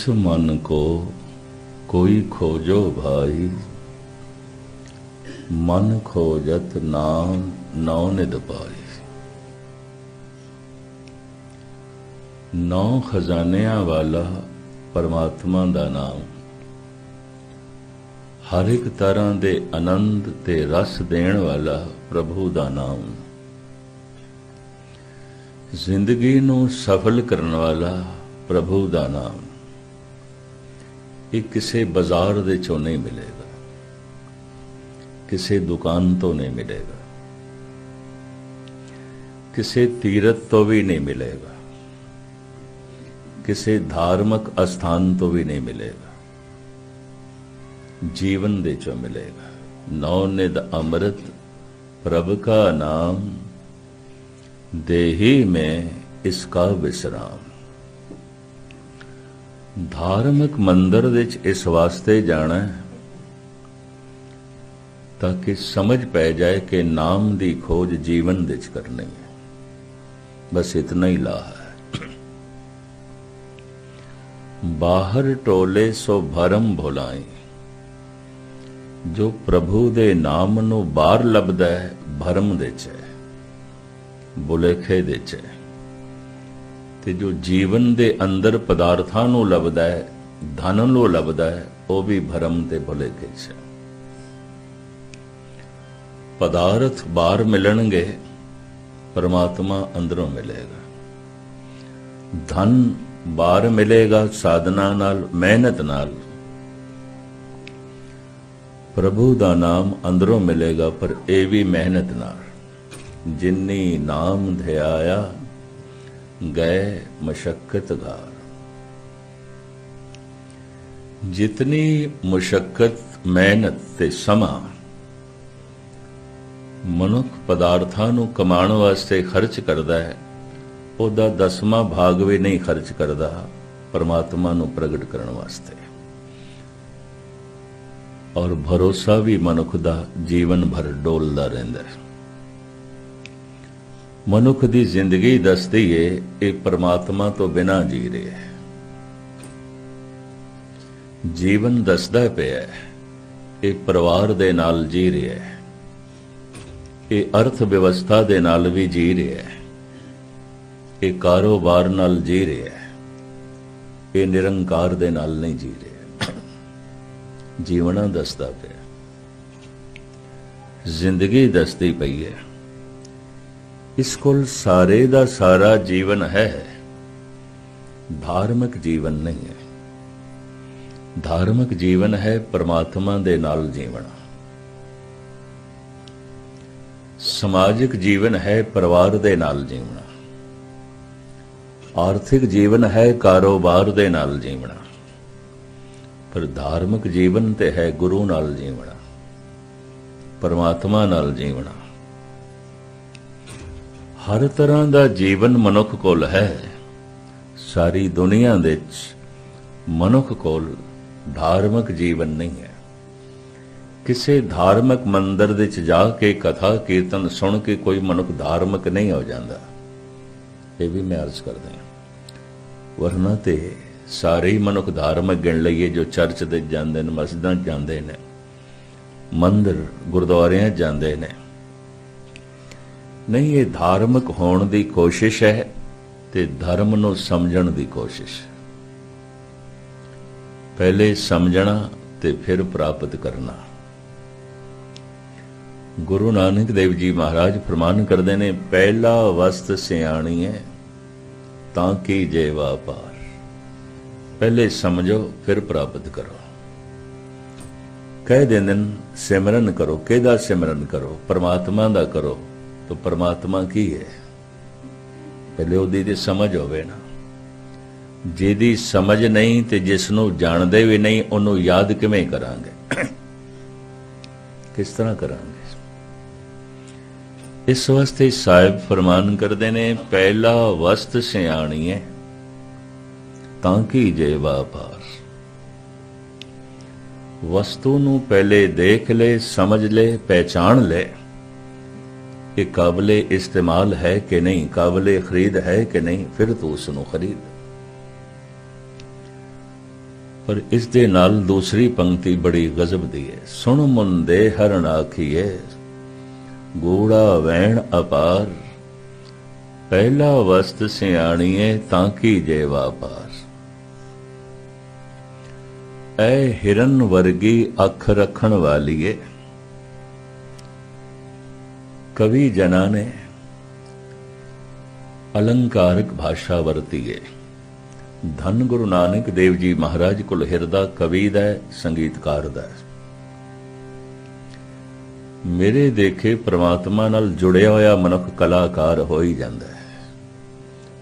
मन को कोई खोजो भाई, मन खोजत नाम नौ निध पाई। नौ खजानियां वाला परमात्मा दा नाम, हर एक तरह दे आनंद ते रस देण वाला प्रभु दा नाम, जिंदगी नूं सफल करने वाला प्रभु दा नाम। ये किसी बाजार दे चों नहीं मिलेगा, किसी दुकान तो नहीं मिलेगा, किसी तीरथ तो भी नहीं मिलेगा, किसी धार्मिक अस्थान तो भी नहीं मिलेगा, जीवन दे चो मिलेगा। नौ निध अमृत प्रभु का नाम, देही में इसका विश्राम। धार्मिक मंदिर विच इस वास्ते जाना है ताकि समझ पै जाए कि नाम दी खोज जीवन विच करनी है। बस इतना ही ला है। बाहर टोले सो भरम भुलाए, जो प्रभु दे नाम नू बाहर लभदा है भरम दे च है, भुलेखे दे च है। ते जो जीवन दे अंदर पदार्थां नू लभदा है, धन नू लभदा है, वो भी भरम ते भुलेखे च है। पदार्थ बाहर मिलणगे, परमात्मा अंदरों मिलेगा। धन बाहर मिलेगा साधना नाल, मेहनत नाल। प्रभु दा नाम अंदरों मिलेगा, पर ये भी मेहनत नाल। जिन्नी नाम ध्याया गए मशक्कत गार। जितनी मुशक्कत, मेहनत ते समा मनुख पदार्थां नूं कमाण वास्ते खर्च करदा है, ਉਹਦਾ 10ਵਾਂ भाग भी नहीं खर्च करता परमात्मा नूं प्रगट करने वास्ते। और भरोसा भी मनुख दा जीवन भर डोलदा रहिंदा है। मनुख दी जिंदगी दसदी है ये परमात्मा तो बिना जी रहे है। जीवन दसदा पिया है ये परिवार दे नाल जी रहा है, ये अर्थ व्यवस्था दे नाल भी जी रहा है, ये कारोबार नाल जी रहा है, ये निरंकार दे नाल नहीं जी रहा। जीवना दसदा पिया, जिंदगी दसदी पई है। इस कोल सारे दा सारा जीवन है, धार्मिक जीवन नहीं है। धार्मिक जीवन है परमात्मा दे नाल जीवना। समाजिक जीवन है परिवार दे नाल जीवना। आर्थिक जीवन है कारोबार दे नाल जीवना। पर धार्मिक जीवन ते है गुरु नाल जीवना, परमात्मा नाल जीवना। हर तरह दा जीवन मनुख कोल है। सारी दुनिया दे मनुख कोल धार्मिक जीवन नहीं है। किसी धार्मिक मंदिर दे च जाके कथा कीर्तन सुन के कोई मनुख धार्मिक नहीं हो जाता। ये भी मैं अर्ज कर दें, वरना ते सारे ही मनुख धार्मिक गिण लईए जो चर्च दे जांदे ने, मस्जिदां जांदे ने, मंदिर गुरुद्वारियां जांदे ने। नहीं, ये धार्मिक होने की कोशिश है ते धर्म नूं समझण दी कोशिश। पहले समझना ते फिर प्राप्त करना। गुरु नानक देव जी महाराज फरमान करते ने, पहला वस्त सियाणी है ताकि जेवा पार। पहले समझो फिर प्राप्त करो। कह देंदे सिमरन करो, केदा सिमरन करो? परमात्मा दा करो। तो परमात्मा की है? पहले उहदी दी समझ होवे ना। जिहदी समझ नहीं ते जिसनूं जाणदे भी नहीं, उहनूं याद किवें करांगे? किस तरह करांगे? इस वास्ते साहिब फरमान करते ने, पहला वस्त सियाणी है ताकि जेवा पार। वस्तु नूं पहले देख ले, समझ ले, पहचान ले कि काबिले इस्तेमाल है कि नहीं, काबिले खरीद है कि नहीं, फिर तो उसनूं खरीद। पर इस दे नाल दूसरी पंक्ति बड़ी गजब दी है। सुन मुंदे हरण आखिए गूढ़ा वैण अपार, पहला वस्त सियाणीए ताकी जे वापार। ऐ हिरन वर्गी अख रखण वालीए, कवि जना ने अलंकारक भाषा वरती है। धन गुरु नानक देव जी महाराज कोल हिरदा कवि दा संगीतकार दा। मेरे देखे परमात्मा नाल जुड़िया होया मनुख कलाकार हो ही जाता है,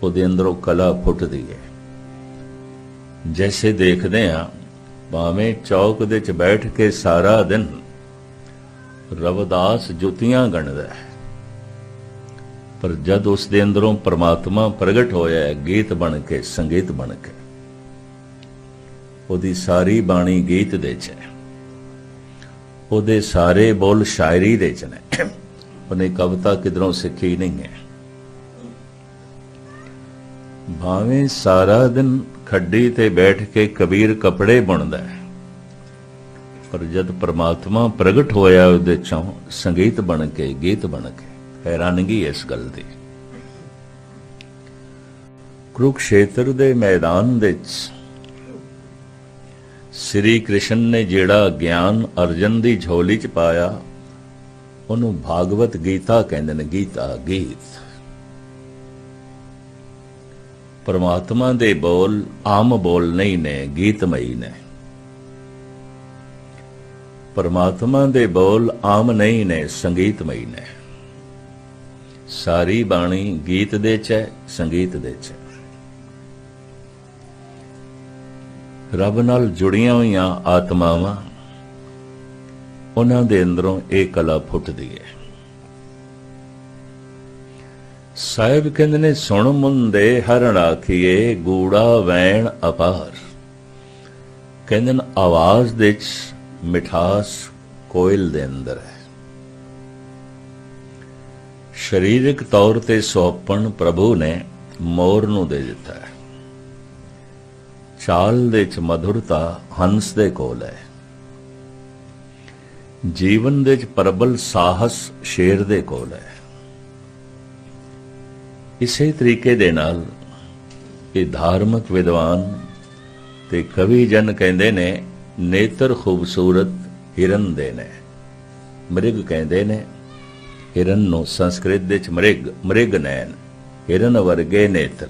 उहदे अंदरों कला फुटदी है। जैसे देखते हैं भावें चौक दे च बैठ के सारा दिन रविदास जुतियां गणदा है, पर जद उस दे अंदरों परमात्मा प्रगट होया है गीत बन के, संगीत बन के, उहदी सारी बाणी गीत दे च है, उहदे सारे बोल शायरी दे च ने, उन्हें कविता किधरों सीखी नहीं है। भावें सारा दिन खड्डी ते बैठ के कबीर कपड़े बुनदा है, पर जद परमात्मा प्रगट होया उहदे चों संगीत बन के, गीत बन के, हैरानगी इस गल दी। कुरुक्षेत्र दे मैदान दे श्री कृष्ण ने जिहड़ा ज्ञान अर्जन दी झोली च पाया उहनूं भागवत गीता कहंदे ने। गीता गीत परमात्मा दे बोल आम बोल नहीं ने, गीतमई ने। परमात्मा दे बोल आम नहीं ने, संगीतमई ने। सारी बाणी गीत दे च, संगीत दे च। रब नाल जुड़ियां होईयां आत्मावां उन्हां दे अंदरों ये कला फुटदी है। साहिब कहंदे ने सुण मुंदे हरण आखिए गूड़ा वैण अपार। कहंदे ने आवाज दे च मिठास कोयल दे अंदर है। शरीरिक तौर ते सौंपण प्रभु ने मोर नूं दे दिता है। चाल दे च मधुरता हंस दे कोल है। जीवन दे च प्रबल साहस शेर दे कोल है। इसे तरीके दे नाल ये धार्मिक विद्वान ते कवि जन कहंदे ने नेत्र खूबसूरत हिरन दे ने। मृग कहंदे ने हिरन नूं संस्कृत दे च मृग, मृग नैन, हिरन वर्गे नेत्र।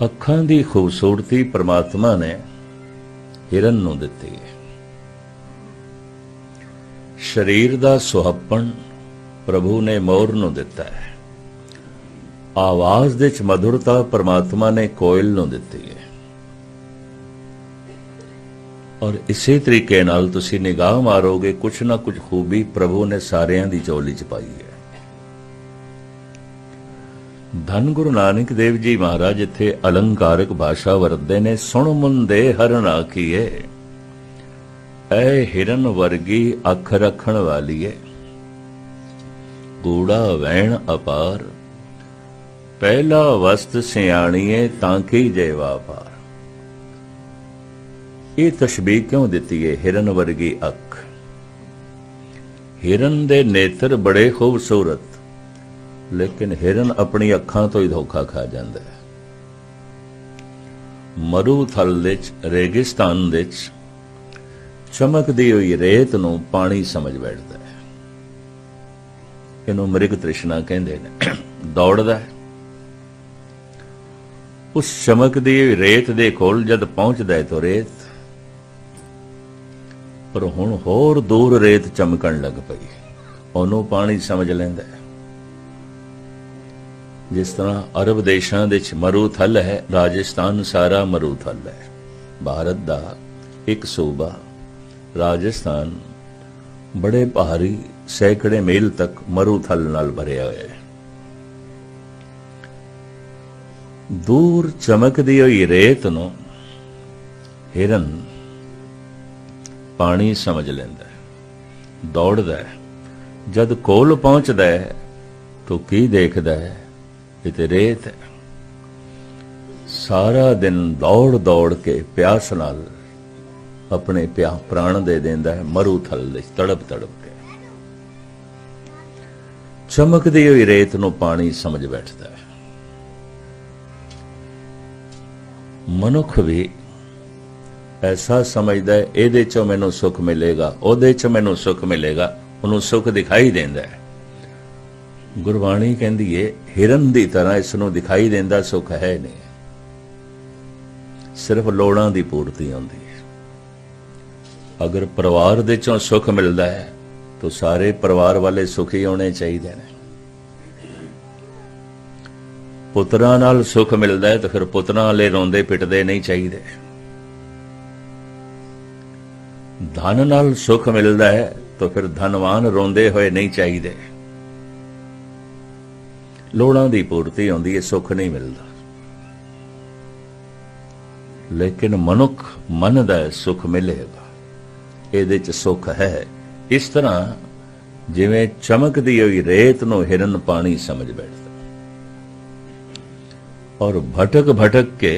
अखां दी खूबसूरती परमात्मा ने हिरन नूं दित्ती है। शरीर दा सुहप्पण प्रभु ने मोर नूं दिता है। आवाज दे च मधुरता परमात्मा ने कोयल नूं दित्ती है। और इसी तरीके नाल तुसी निगाह मारोगे कुछ ना कुछ खूबी प्रभु ने सारियां दी झोली च पाई है। धन गुरु नानक देव जी महाराज इत्थे अलंकारक भाषा वरतदे ने। सुण मुंदे हरण आखिए ऐ हिरन वर्गी अख रखण वालीए गूड़ा वैण अपार, पहला वस्त सियाणीए तांकी जय वापार। ये तशबीह क्यों दिती है? हिरन वर्गी अख। हिरन दे नेत्र बड़े खूबसूरत, लेकिन हिरन अपनी अखां तो ही धोखा खा जाता है। मरुथल दे रेगिस्तान दे चमकदी हुई रेत नूं पानी समझ बैठता है। इनू मृग तृष्णा कहंदे ने। दौड़दा है उस चमकदी हुई रेत दे कोल जद पहुंचदा है तो रेत, पर हुण होर दूर रेत चमकण लग पई, ओनू पानी समझ लैंदा है। जिस तरह अरब देशां दे विच मरुथल है, राजस्थान सारा मरुथल है। भारत दा एक सूबा राजस्थान बड़े भारी सैकड़े मील तक मरुथल नाल भरिया होया है। दूर चमकदी हुई रेत नूं हिरन पानी समझ लैंदा है, दौड़दा है। जद कोल पहुंचदा है तो की देखदा है? ये ते रेत है। सारा दिन दौड़ दौड़ के प्यास नाल अपने प्राण दे देंदा है मरू थल दे तड़प तड़प के। चमकदी हुई रेत नूं पानी समझ बैठदा है। मनुख भी ऐसा समझदा है इहदे चों मैनूं सुख मिलेगा, उहदे चों मैनूं सुख मिलेगा, उहनूं सुख दिखाई देंदा है। गुरबाणी कहंदी है हिरन दी तरह इसनूं दिखाई देंदा सुख है नहीं, सिर्फ लोड़ां दी पूर्ति होंदी है। अगर परिवार दे चों सुख मिलदा है तो सारे परिवार वाले सुखी होने चाहिए ने। पुत्रां नाल सुख मिलदा है तो फिर पुत्रां वाले रोंदे पिटदे नहीं चाहिए। धन नाल सुख मिलदा है तो फिर धनवान रोंदे होए नहीं चाहिए। लोड़ां दी पूर्ति होंदी है, सुख नहीं मिलदा। लेकिन मनुख मन दा सुख मिलेगा, ਇਹਦੇ ਚ सुख है। इस तरह जिवें चमकदी हुई रेत नूं हिरन पानी समझ बैठदा और भटक भटक के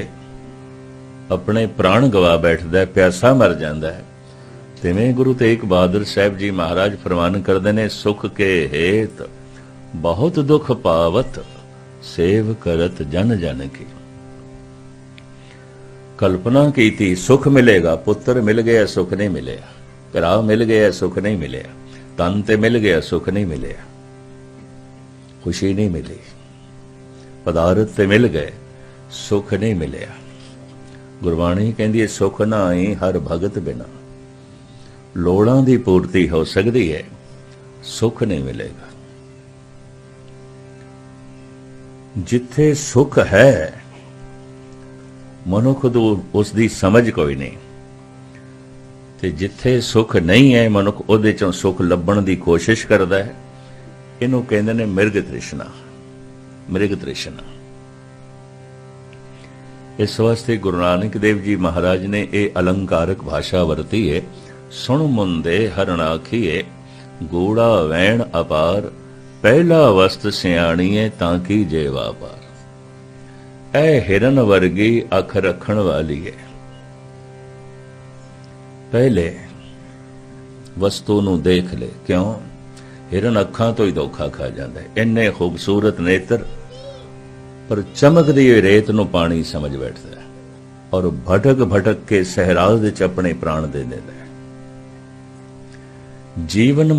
अपने प्राण गवा बैठदा, प्यासा मर जांदा है। तिवें गुरु तेग बहादुर साहब जी महाराज फरमान करदे ने सुख के हेत बहुत दुख पावत सेव करत जन जन की। कल्पना की थी सुख मिलेगा, पुत्र मिल गया सुख नहीं मिलेगा, भरा मिल गया सुख नहीं मिलेगा, तन ते मिल गया सुख नहीं मिलेगा, खुशी नहीं मिली, पदार्थ ते मिल गए सुख नहीं मिलेगा। गुरबाणी कहती है सुख ना आई हर भगत बिना। लोड़ां दी पूर्ति हो सकती है, सुख नहीं मिलेगा। जिथे सुख है मनुख तो उसकी समझ कोई नहीं, ते जिथे सुख नहीं है मनुख उहदे चों सुख लभण दी कोशिश करदा है। इहनूं कहंदे ने मिर्ग तृष्णा, मृग तृष्णा। इस वास्ते गुरु नानक देव जी महाराज ने यह अलंकारक भाषा वरती है। सुण मुंदे हरण आखिए गूढ़ा वैण अपार, पहला वस्त सियाणीए ताकि जे वापार। ऐ हिरन वर्गी अख रखण वाली है, पहले वस्तु नूं देख ले। क्यों? हिरन अखां तो ही धोखा खा जाता है। इन्ने खूबसूरत नेत्र पर चमकदी हुई रेत नूं पानी समझ बैठता है और भटक भटक के सहराज विच अपने प्राण दे देता है। जीवन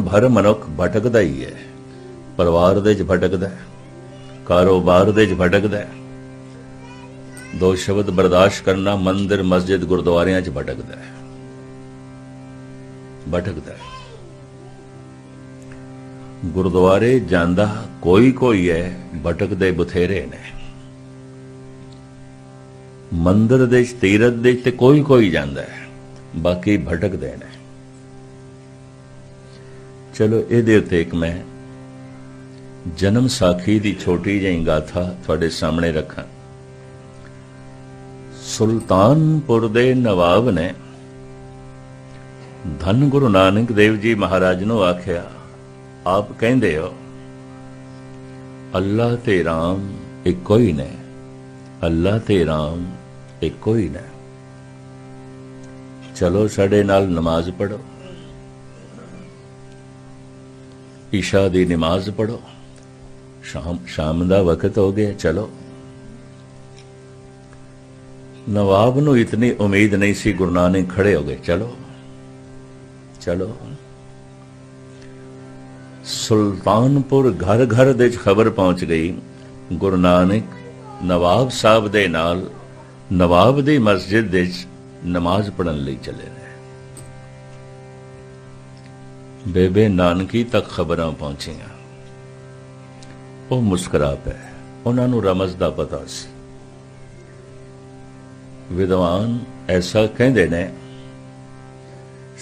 भर मनुख भटकदा ही है। परिवार दे च भटकदा है, कारोबार दे च भटकदा है, दो शब्द बर्दाश्त करना, मंदिर मस्जिद गुरुद्वारियां च भटकदा है, भटकदा है। गुरुद्वारे जांदा कोई कोई है, भटकदे बथेरे ने। मंदिर दे तीरथ दे ते कोई कोई जांदा है, बाकी भटकदे ने। चलो इहदे उत्ते एक मैं जन्म साखी दी छोटी जी गाथा तुहाडे सामने रखा। सुल्तानपुर दे नवाब ने धन गुरु नानक देव जी महाराज नूं आख्या, आप कहंदे हो अल्लाह ते राम इक्को ही ने, अल्लाह ते राम इक्को ही ने। चलो साडे नाल नमाज पढ़ो, ईशा दी नमाज पढ़ो, शाम दा वक्त हो गया। चलो नवाब नूं इतनी उम्मीद नहीं सी, गुरु नानक खड़े हो गए। चलो चलो। सुल्तानपुर घर घर दे खबर पहुंच गई, गुरु नानक नवाब साहब दे नाल नवाब दी मस्जिद दे नमाज पढ़न लई चले रहे। बेबे नानकी तक खबरां पहुंचियां। वो मुस्कुरा पे, उन्होंने रमज दा पता सी। विद्वान ऐसा कहते ने,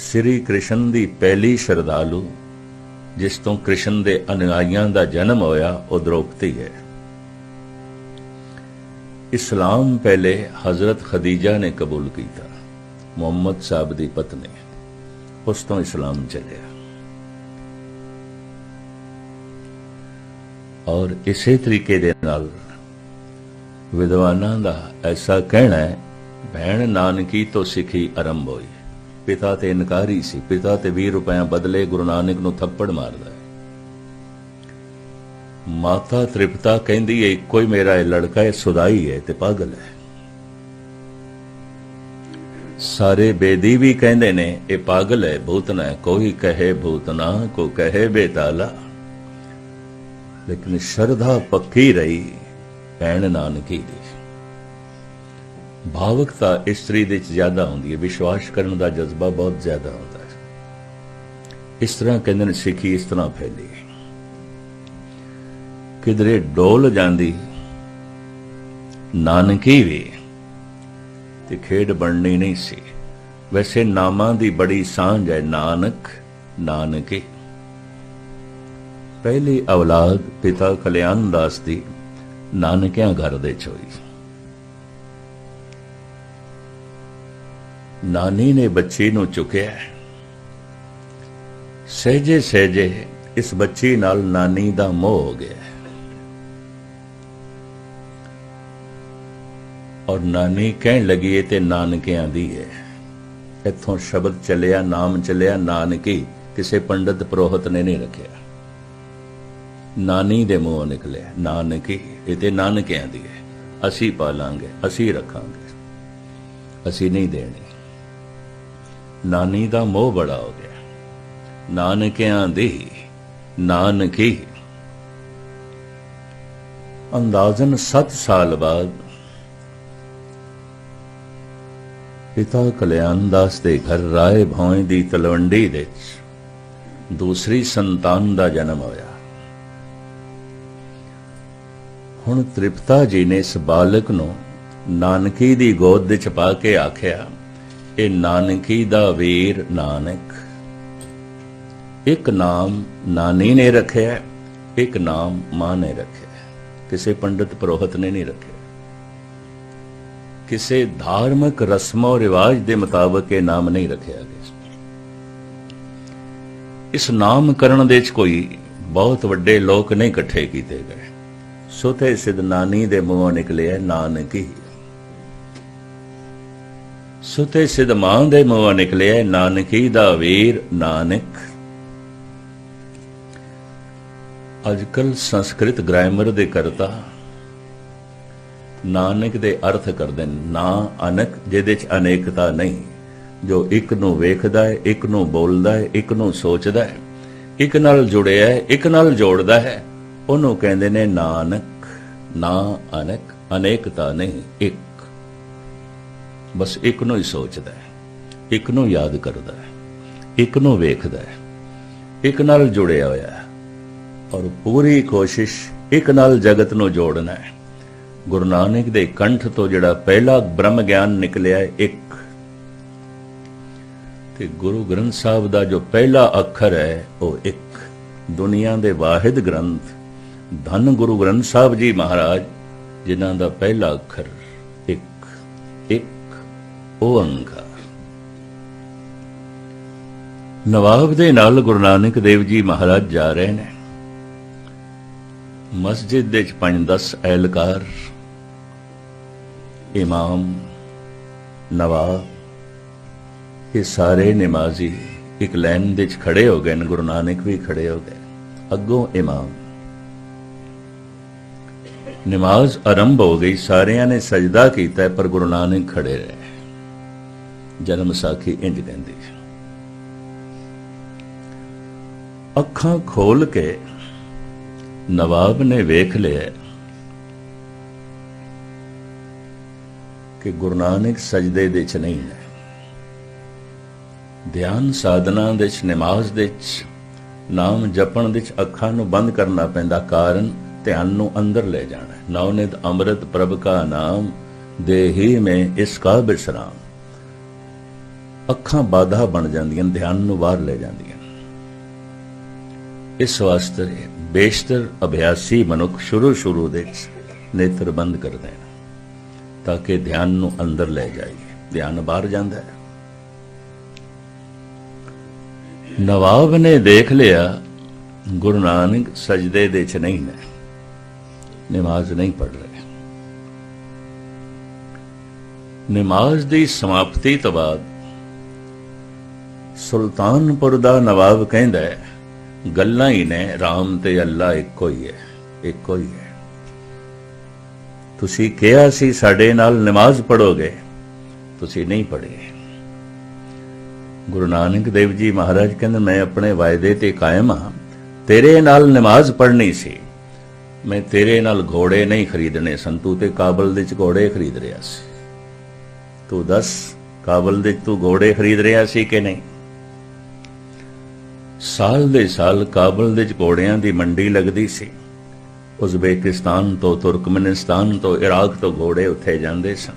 श्री कृष्ण दी पहली श्रद्धालु जिस तो कृष्ण दे अनुयायियों दा जन्म होया वो द्रौपदी है। इस्लाम पहले हजरत खदीजा ने कबूल किया, मुहम्मद साहब दी पत्नी, उस तो इस्लाम चलिया। और इसे तरीके दे नाल विद्वानां दा ऐसा कहना है, भैण नानकी तो सिखी आरंभ होई। पिता ते इनकारी सी, पिता ते 20 रुपया बदले गुरु नानक नूं थप्पड़ मारदा है। माता तृप्ता कहंदी है कोई मेरा लड़का है, सुदाई है ते पागल है। सारे बेदी भी कहंदे ने ये पागल है, भूतना है। कोई कहे भूतना, को कहे बेताला, लेकिन श्रद्धा पक्की रही भैण नानकी दी। भावुकता इस्त्री दे ज्यादा होंदी है, विश्वास करने का जज्बा बहुत ज्यादा होता है। इस तरह कहंदे ने सिखी इस तरह फैली। किधरे डोल जांदी नानकी भी ते खेड बननी नहीं सी। वैसे नामां दी बड़ी सांझ है, नानक नानकी। पहली औलाद पिता कल्याण दास दी नानकियां घर दे होई। नानी ने बच्ची नूं चुकिया, सहजे सहजे इस बच्ची नाल नानी दा मोह हो गया और नानी कहन लगी ये ते नानकियां दी है। इत्थों शब्द चलिया, नाम चलिया नानकी, किसी पंडित पुरोहित ने नहीं रखिया, नानी दे मुंहों निकले नानकी, ये ते नानकियां दी है, असी पालांगे, असी रखांगे, असी नहीं देनी। नानी दा मोह बड़ा हो गया। नानकियां दी नानकी। अंदाजन 7 साल बाद पिता कल्याण दास दे घर राय भौं दी तलवंडी दे दूसरी संतान दा जन्म होया। हुण तृप्ता जी ने इस बालक नूं नानकी दी गोद दे च पा के आख्या, ए नानकी दा वीर नानक। एक नाम नानी ने रखा, एक नाम मां ने रखा, किसी पंडित पुरोहित ने नहीं रखे। किसी धार्मिक रस्मों रिवाज के मुताबिक यह नाम नहीं रखा गया। इस नामकरण दे कोई बहुत वड्डे लोग नहीं इकट्ठे किए गए। सुते सिद्ध नानी दे मुंहों निकले नानकी, सुते सिद्ध मां दे मुंहों निकले नानकी दा वीर नानक। अजकल संस्कृत ग्रामर दे करता नानक दे अर्थ करदे ना अनक, जिहदे च अनेकता नहीं, जो एक नूं वेखदा है, एक नूं बोलदा है, एक नूं सोचदा है, एक नाल जुड़िया है, एक नाल जोड़दा है, उहनूं कहंदे ने नानक। ना अनक, अनेकता नहीं, एक, बस एक नूं ही सोचदा है, एक नूं याद करदा है, एक नूं वेखदा है, एक नाल जुड़िया होया है और पूरी कोशिश एक नाल जगत नूं जोड़ना है। गुरु नानक दे कंठ तो जिहड़ा पहला ब्रह्म ज्ञान निकलिया है एक, ते गुरु ग्रंथ साहब दा जो पहला अखर है वो एक। दुनिया दे वाहिद ग्रंथ धन गुरु ग्रंथ साहब जी महाराज, जिन्हां दा पहला अखर एक, एक ओंकार। नवाब दे नाल गुरु नानक देव जी महाराज जा रहे ने। मस्जिद दे 5-10 एहलकार, इमाम, नवाब, ये सारे नमाजी एक लाइन दे खड़े हो गए। गुरु नानक भी खड़े हो गए, अगों इमाम। नमाज आरंभ हो गई, सारिया ने सजदा किया पर गुरु नानक खड़े रहे। जन्म साखी इंज कहंदी, अखां खोल के नवाब ने वेख लिया कि गुरु नानक सजदे दे च नहीं है। ध्यान साधना दे च, नमाज दे च, नाम जपण दे च अखां नूं बंद करना पैंदा, कारण ध्यान नूं अंदर ले जाना है। नवनित अमृत प्रभ का नाम, देही में इसका विश्राम। अखां बाधा बन जांदियां, ध्यान नूं बाहर ले जांदियां। इस वास्ते बेशतर अभ्यासी मनुख शुरू दे नेत्र बंद कर देना ताकि ध्यान नूं अंदर ले जाइए। ध्यान बाहर जाता है। नवाब ने देख लिया गुरु नानक सजदे दे च नहीं ने, नमाज नहीं पढ़ रहे। नमाज की समाप्ति तो बाद सुल्तानपुर दा नवाब कहंदा है गल्लां ही ने राम ते अल्लाह इक्को ही है, इक्को ही है। तुसी कहा सी साडे नाल नमाज पढ़ोगे, तुसी नहीं पढ़े। गुरु नानक देव जी महाराज कहंदे मैं अपने वायदे ते कायम हां, तेरे नाल नमाज पढ़नी सी, मैं तेरे नाल घोड़े नहीं खरीदने सन। तू ते काबल दे च घोड़े खरीद रहा सी, तू दस काबल दे तू घोड़े खरीद रहा सी कि नहीं? साल दे साल काबल दे घोड़ियां दी मंडी लगदी सी। उज़बेकिस्तान तो तुर्कमेनिस्तान तो इराक तो घोड़े उत्थे जांदे सन,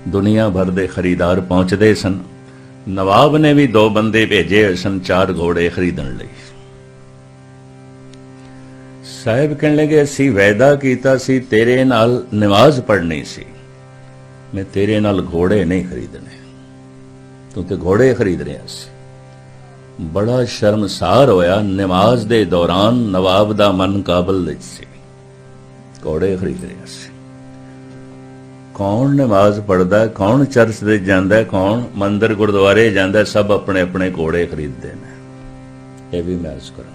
दुनिया भर दे खरीदार पहुंचदे सन। नवाब ने भी 2 बंदे भेजे सन 4 घोड़े खरीदण लई। साहिब कहण लगे असीं वायदा कीता सी तेरे नाल नमाज पढ़नी सी, मैं तेरे नाल घोड़े नहीं खरीदने, तू ते घोड़े खरीद रहा सी। बड़ा शर्मसार होया। नमाज दे दौरान नवाब दा मन काबल दे सी, घोड़े खरीद रहा सी। कौन नमाज पढ़दा है, कौन चर्च दे जांदा है, कौन मंदिर गुरुद्वारे जांदा है, सब अपने अपने घोड़े खरीदते हैं। यह भी मैं अर्ज करा,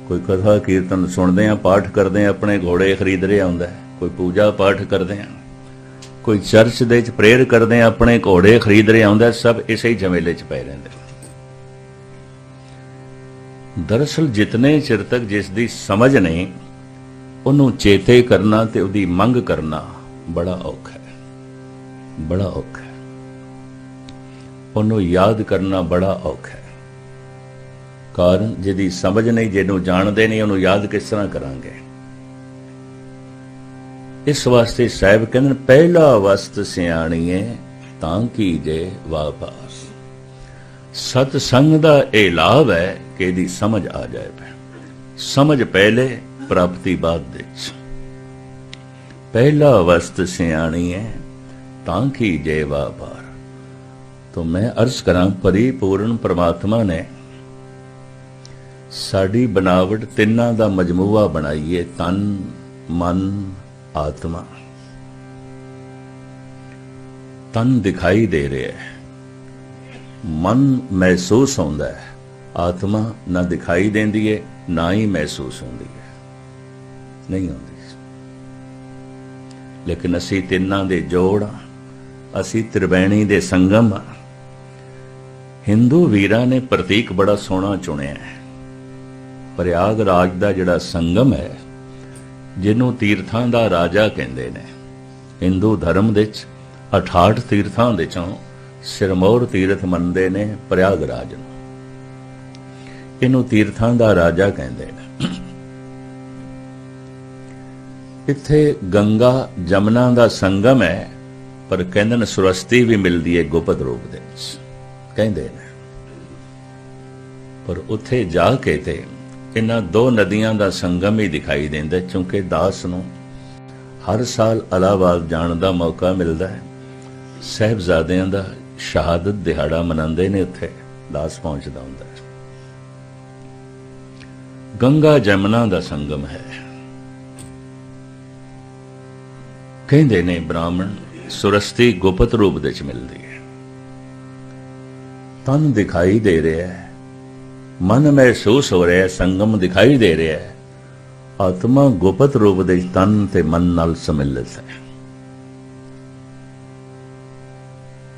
कोई कथा कीर्तन सुनते हैं, पाठ करते हैं, अपने घोड़े खरीद रहा होंदा है। कोई पूजा पाठ करते हैं, कोई चर्च दे च प्रेयर करते हैं, अपने घोड़े खरीद रहा होंदा है। सब इसे ही झमेले च पै रहिंदे। दरअसल जितने चिर तक जिसकी समझ नहीं उन्हों चेते करना ते उहदी मंग करना बड़ा औखा है, बड़ा औखा है। उन्हों याद करना बड़ा औखा है। कारण जिहदी समझ नहीं, जिहनूं जानदे नहीं, उन्हों याद किस तरह करांगे? इस वास्ते साहिब कहंदे पहला वस्त सियाणीए तां कीजे वापास। सतसंग दा इह लाभ है कि इहदी समझ आ जाए। समझ पहले, प्राप्ति बाद दे। पहला वस्त सियाणीए तां कीजे वापार। तो मैं अर्ज करां परिपूर्ण परमात्मा ने साडी बनावट तिन्नां दा मजमूआ बनाई है, तन मन आत्मा। तन दिखाई दे रहा है, मन महसूस होंदा है, आत्मा ना दिखाई देंदी है ना ही महसूस होंदी है, नहीं होंदी। लेकिन असी तिन्नां दे जोड़, असी त्रिवैणी दे संगम। हिंदू वीरां ने प्रतीक बड़ा सोहना चुनिया है। प्रयागराज दा जिहड़ा संगम है, जिन्हों तीर्थां दा राजा कहंदे ने। हिंदू धर्म दे 68 तीर्थां दे चों सिरमौर तीर्थ मनदे ने प्रयागराज नूं। इनू तीर्थां दा राजा कहंदे ने। इत्थे गंगा जमुना दा संगम है, पर कहंदे ने सुरस्ती भी मिलदी है गुप्त रूप दे विच, कहंदे ने। पर उत्थे जाके ते इन्हां 2 नदियां दा संगम ही दिखाई देंदा, क्योंकि दास नूं हर साल इलाहाबाद जाण दा मौका मिलदा है। साहिबजादियां दा शहादत दिहाड़ा मनांदे ने, उत्थे दास पहुंचदा हुंदा है। गंगा जमुना दा संगम है। कहंदे ने ब्राह्मण सुरस्ती गुप्त रूप दे च मिलदी है। तन दिखाई दे रहा है, मन महसूस हो रहा है, संगम दिखाई दे रहा है। आत्मा गुप्त रूप दे तन ते मन नाल सम्मिलित है।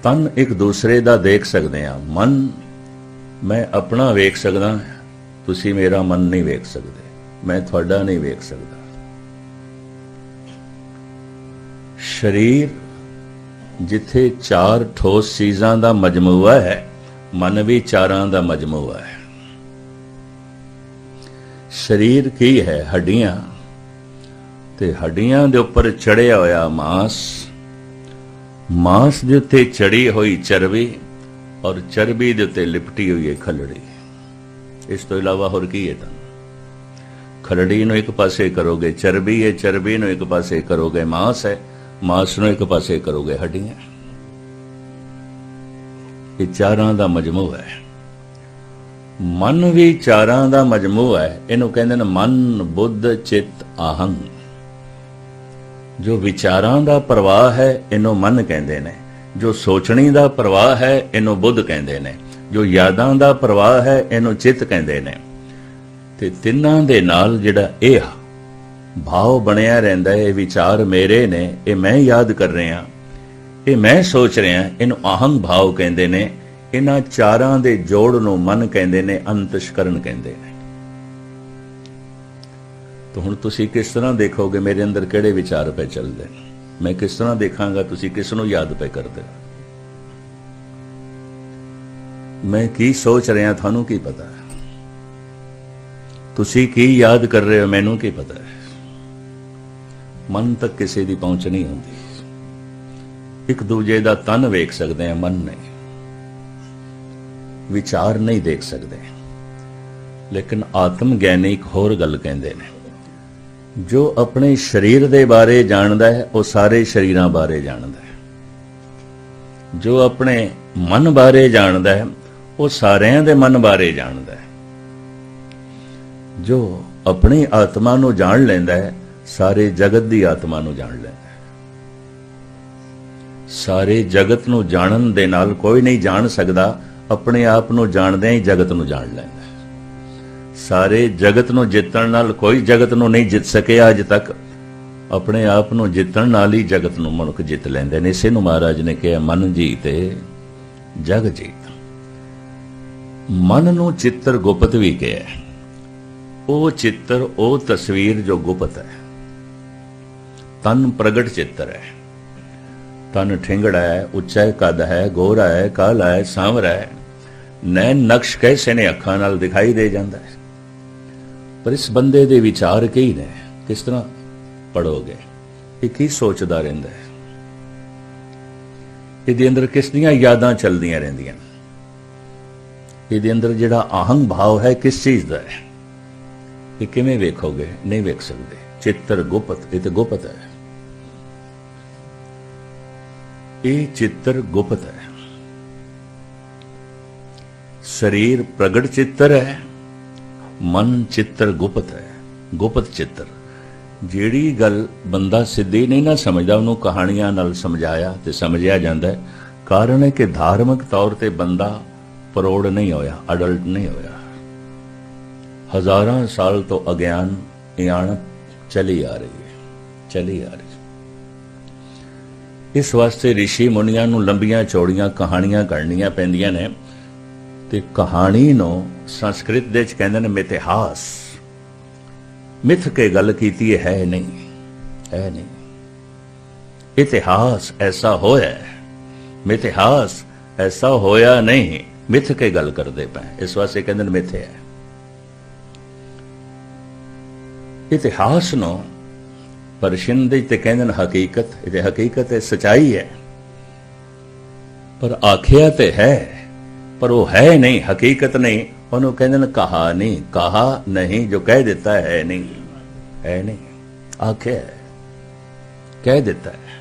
तन एक दूसरे दा देख सकते हैं, मन मैं अपना वेख सकदा, तुसी मेरा मन नहीं वेख सकते, मैं तुहाडा नहीं वेख सकदा। शरीर जिथे 4 ठोस चीज़ां दा मजमूआ है, मन भी 4 दा मजमूआ है। शरीर की है? हड्डियां, ते हड्डियां दे उपर चढ़िया होया मांस, मांस दे उत्ते चढ़ी हुई चरबी, और चरबी दे उत्ते लिपटी हुई है खलड़ी। इस तो इलावा होर की है? तन खलड़ी नूं एक पासे करोगे चरबी है, चरबी नूं एक पासे करोगे मांस है, मांस नूं एक पासे करोगे हड्डियां। ये 4 दा मजमूआ है। मन भी 4 दा मजमूआ है। इनू कहंदे ने मन, बुद्ध, चित्त, आहंग। जो विचारां दा प्रवाह है इनू मन कहंदे ने, जो सोचणी दा प्रवाह है इनू बुद्ध कहंदे ने, जो यादां दा प्रवाह है इनू चित्त कहंदे ने। ते तिन्हां दे नाल जिहड़ा इह भाव बनिया रहिंदा है, विचार मेरे ने, ये मैं याद कर रहा, ये मैं सोच रहा, इनू अहंग भाव कहंदे ने। इन्हां चारां दे जोड़ नूं मन कहंदे ने, अंतशकरण कहंदे ने। तो हुण तुसीं किस तरह देखोगे मेरे अंदर किहड़े विचार पे चलदे ने, मैं किस तरह देखांगा तुसीं किस नूं याद पे करदे हो। मैं की सोच रहा थानू की पता है, तुसीं की याद कर रहे हो मैनू की पता है। मन तक किसी की पहुंच नहीं होती। एक दूजे का तन वेख सकते हैं, मन नहीं, विचार नहीं देख सकते। लेकिन आत्म ज्ञानी एक होर गल कहते हैं, जो अपने शरीर के बारे जानता है वह सारे शरीरों बारे जानता है। जो अपने मन बारे जानता है वह सारिਆਂ ਦੇ मन बारे जानता है। जो अपनी आत्मा ਨੂੰ जान लेंदा है सारे जगत की आत्मा ਨੂੰ जान लेंदा है। सारे जगत ਨੂੰ जानन ਦੇ ਨਾਲ कोई नहीं जान सकता, अपने आप ਨੂੰ ਜਾਣਦਿਆਂ ही जगत ਨੂੰ जान लेंदा। सारे जगत ਨੂੰ ਜਿੱਤਣ ਨਾਲ कोई जगत ਨੂੰ नहीं जित सकिਆ अज तक, अपने आप ਨੂੰ ਜਿੱਤਣ ਨਾਲ ही जगत ਨੂੰ मनुख जित ਲੈਂਦੇ ਨੇ। इसे ਨੂੰ महाराज ने कहा मन जीते जग जीत। मन ਨੂੰ चित्र गुप्त भी कहा, ਉਹ चित्र ਉਹ तस्वीर जो गुप्त है। तन प्रगट चित्र है, तन ठिंगड़ा है, उच्चा कद है, गोरा है, काला है, सांवरा है, नैन नक्श कैसे ने अखां नाल दिखाई दे जाता है। पर इस बंदे दे विचार कई ने, किस तरह पढ़ोगे, ये की सोचदा रहिंदा है, इहदे अंदर किस दियां यादां चलदियां रहिंदियां, इहदे अंदर जिहड़ा आहंग भाव है किस चीज़ दा है, ये किवें वेखोगे, नहीं वेख सकते। चित्र गुप्त, ये तो गुप्त है, ये चित्र गुप्त है। शरीर प्रगट चित्र है, मन चित्र गुप्त है, गुप्त चित्र। जिहड़ी गल बंदा सिद्धी नहीं ना समझदा उन्होंने कहानियां नाल समझाया ते समझिया जांदा है। कारण है कि धार्मिक तौर ते बंदा परोड़ नहीं होया, अडल्ट नहीं होया। हजारां साल तो अज्ञान इयाणत चली आ रही है, चली आ रही। इस वास्ते ऋषि मुनियां नूं लंबियां चौड़ियां कहानियां करनियां पैंदियां ने। ते कहानी नूं संस्कृत दे च कहंदे ने मिथिहास। मिथ के गल कीती है नहीं, है नहीं। इतिहास ऐसा होया है, मिथिहास ऐसा होया नहीं, मिथ के गल करदे पे। इस वास्ते कहंदे ने मिथ है। इतिहास नो परशियन दे ते कहंदे ने हकीकत, ये हकीकत है, सच्चाई है। पर आखिया ते है, पर वो है नहीं, हकीकत नहीं। उन्होंने कहंदे ने कहानी, कहा नहीं, जो कह देता है नहीं, है नहीं, आखिया है, कह देता है,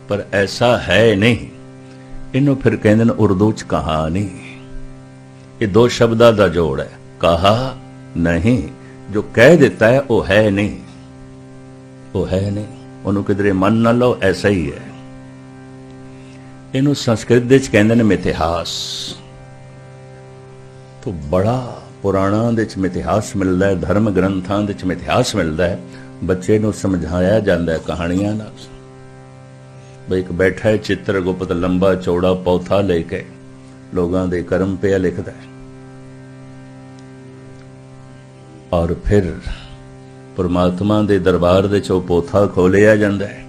पर ऐसा है नहीं। इन्हों फिर कहंदे ने उर्दू च कहानी। ये दो शब्दां दा जोड़ है, कहा नहीं, जो कह देता है वो है नहीं, वो है नहीं। उन्होंने किधरे मन ना लो, ऐसा ही है। इन्हों संस्कृत दे च कहंदे ने मिथिहास। तो बड़ा पुराणा दे च मिथिहास मिलता है, धर्म ग्रंथां दे च मिथिहास मिलता है। बच्चे नूं समझाया जाता है कहानियां नाल। बई एक बैठा है चित्र गुप्त, लंबा चौड़ा पौथा लेके लोगों दे कर्म पे लिखता है, और फिर परमात्मा दे दरबार दे चो पोथा खोलिया जाता है।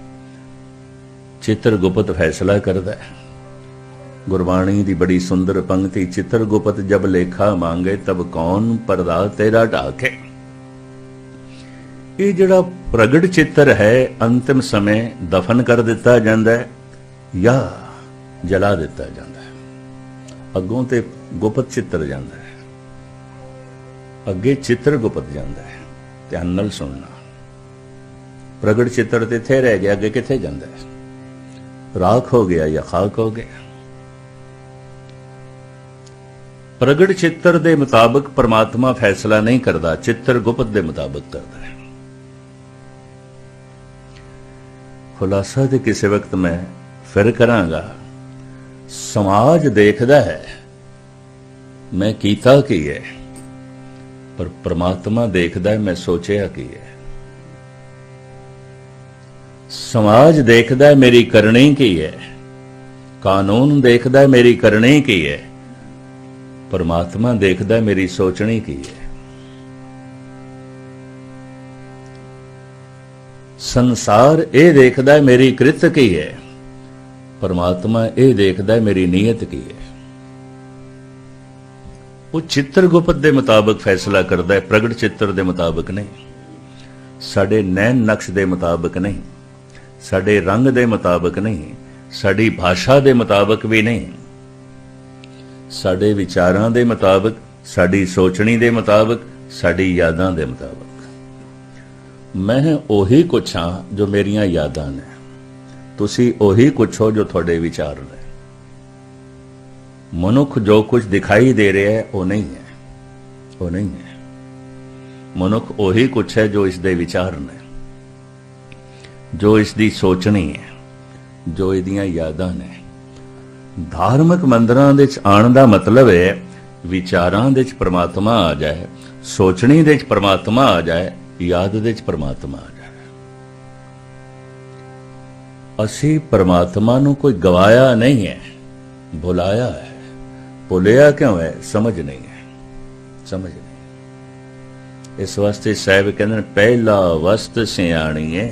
चित्र गुप्त फैसला करता है। गुरबाणी दी बड़ी सुंदर पंक्ति, चित्र गुप्त जब लेखा मांगे तब कौन पर्दा तेरा ढाके। ये जड़ा प्रगट चित्र है अंतिम समय दफन कर दिता जाता है या जला दिता जाता है। अगों ते गुप्त चित्र जाता है, अगे चित्र गुप्त जाता है। ध्यान नाल सुनना। प्रगट चित्र ते इत्थे रह गया, अगे किथे जाता है? राख हो गया या खाक हो गया। प्रगट चित्र दे मुताबिक परमात्मा फैसला नहीं करता, चित्र गुप्त दे मुताबिक करता है। खुलासा तो किसी वक्त मैं फिर करांगा। समाज देखदा है मैं कीता की है, पर परमात्मा देखदा है मैं सोचिया की है। समाज देखदा है मेरी करनी की है, कानून देखदा है मेरी करनी की है, परमात्मा देखदा है मेरी सोचनी की है। संसार ये देखदा है मेरी कृत की है, परमात्मा ये देखदा है मेरी नीयत की है। वो चित्रगुप्त दे मुताबिक फैसला करदा है, प्रगट चित्र दे मुताबिक नहीं, साडे नैन नक्श दे मुताबिक नहीं, साडे रंग दे मुताबिक नहीं, साडी भाषा दे मुताबिक भी नहीं, साडे विचारां दे मुताबिक, साडी सोचनी दे मुताबिक, साडी यादां दे मुताबिक। मैं ओही कुछ हाँ जो मेरियां यादां ने, तुसी ओही कुछ हो जो थोड़े विचार ने। मनुख जो कुछ दिखाई दे रहा है वो नहीं है, वो नहीं है। मनुख ओही कुछ है जो इसके विचार ने, जो इसकी सोचनी है, जो इदियां यादां ने। धार्मिक मंदिरां दे च आण दा मतलब है विचारां दे च परमात्मा आ जाए, सोचनी दे च परमात्मा आ जाए, याद दे च परमात्मा आ जाए। असी परमात्मा नूं कोई गवाया नहीं है, भुलाया है। भुलिया क्यों है? समझ नहीं है, समझ नहीं। इस वास्ते साहब कहते पहला वस्त सियाणी है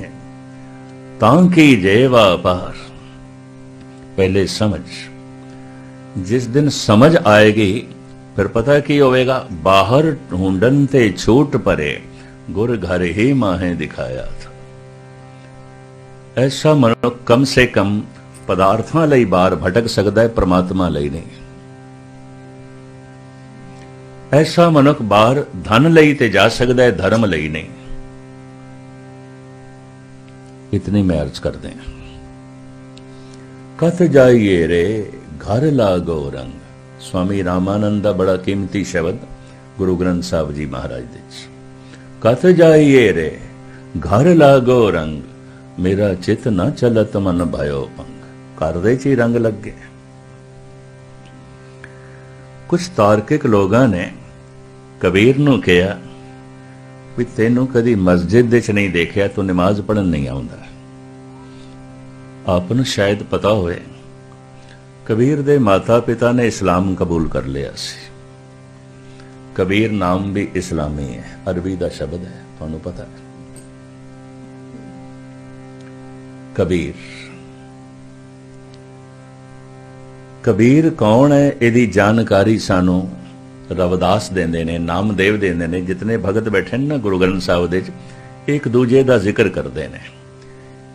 तां की जेवा पार। पहले समझ, जिस दिन समझ आएगी फिर पता की होवेगा। बाहर ढूंढन ते छूट परे, गुर घर ही माहे दिखाया था। ऐसा मनुख कम से कम पदार्थां लई बाहर भटक सकता है, परमात्मा लई नहीं। ऐसा मनुख बाहर धन लई ते जा सकता है, धर्म लई नहीं। इतनी मैं अर्ज कर दें। कथ जाइए रे घर लागो रंग। स्वामी रामानंद का बड़ा कीमती शब्द गुरु ग्रंथ साहब जी महाराज दे। कथ जाइए रे घर लागो रंग, मेरा चित न चलत मन भयो पंग। घर दे च रंग लग गए। कुछ तार्किक लोगों ने कबीर नूं कहा भी तेनों कदी मस्जिद दे च नहीं देखिया, तो नमाज पढ़न नहीं आउंदा। आपनूं शायद पता होए कबीर दे माता पिता ने इस्लाम कबूल कर लिया सी। कबीर नाम भी इस्लामी है, अरबी दा शब्द है, तुहानूं पता है। कबीर, कबीर कौन है इहदी जानकारी सानू रविदास देंदे ने, नामदेव देंदे ने। जितने भगत बैठे ना गुरु ग्रंथ साहिब दे एक दूजे का जिक्र करते हैं।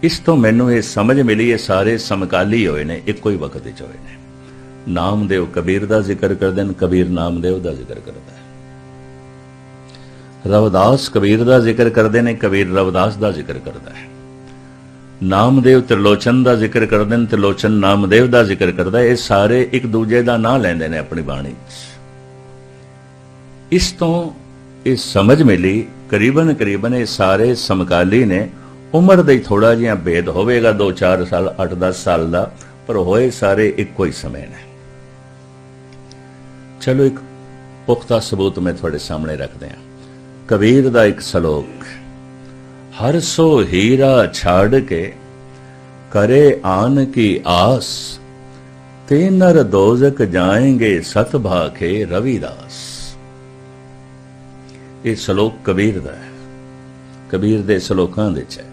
इस तो मैनू ये समझ मिली है सारे समकाली होए ने, एको ही वक्त विच होए ने। नामदेव कबीर का जिक्र करते हैं, कबीर नामदेव का जिक्र करता है। रविदास कबीर का जिक्र करते हैं, कबीर रविदास का जिक्र करता है। नामदेव त्रिलोचन का जिक्र करते हैं, त्रिलोचन नामदेव का जिक्र करता है। ये सारे एक दूजे का नाम लेंदे ने अपनी बाणी। इस तो ये समझ मिली करीबन करीबन ये सारे समकाली ने। उम्र दे थोड़ा जिहा भेद होवेगा, 2-4 साल 8-10 साल का, पर होए सारे एको ही समय ने। चलो एक पुख्ता सबूत मैं थोड़े सामने रख दिया। कबीर का एक सलोक, हर सो हीरा छाड़ के करे आन की आस, ते नर दोजक जाएंगे सत भाखे रविदास। ये सलोक कबीर दा है, कबीर दे सलोकां दे च है।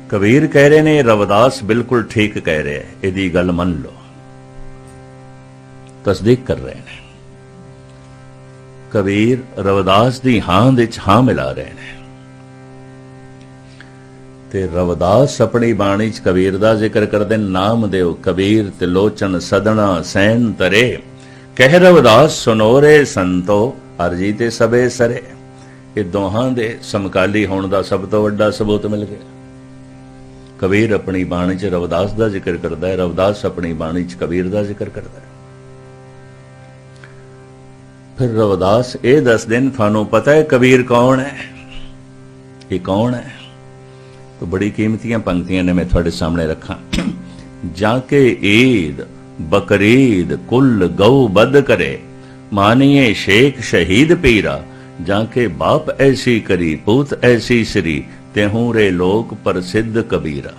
कबीर कह रहे ने, रविदास बिल्कुल ठीक कह रहे हैं, इहदी गल मन लो। तस्दीक कर रहे हैं कबीर, रविदास दी हां दे च हां मिला रहे हैं। ते रविदास अपनी बाणी च कबीर दा जिक्र करदे। नामदेव कबीर त्रिलोचन सदना सैन तरे, कह रविदास सुनोरे संतो, अर्जी ते सबे सरे। ये दोहां दे समकाली होने का सब तो वड्डा सबूत मिल गया। कबीर अपनी बाणी च रविदास का जिक्र करता है, रविदास अपनी बाणी च कबीर का जिक्र करता है। फिर रविदास दस दिन थानू पता है कबीर कौन है? ये कौन है? तो बड़ी कीमतियां पंक्तियां ने मैं थोड़े सामने रखा। जाके ईद बकरीद कुल गौ बद करे, मानिए शेख शहीद पीरा, जाके बाप ऐसी करी पूत ऐसी श्री, तेहूं रे लोक प्रसिद्ध कबीरा।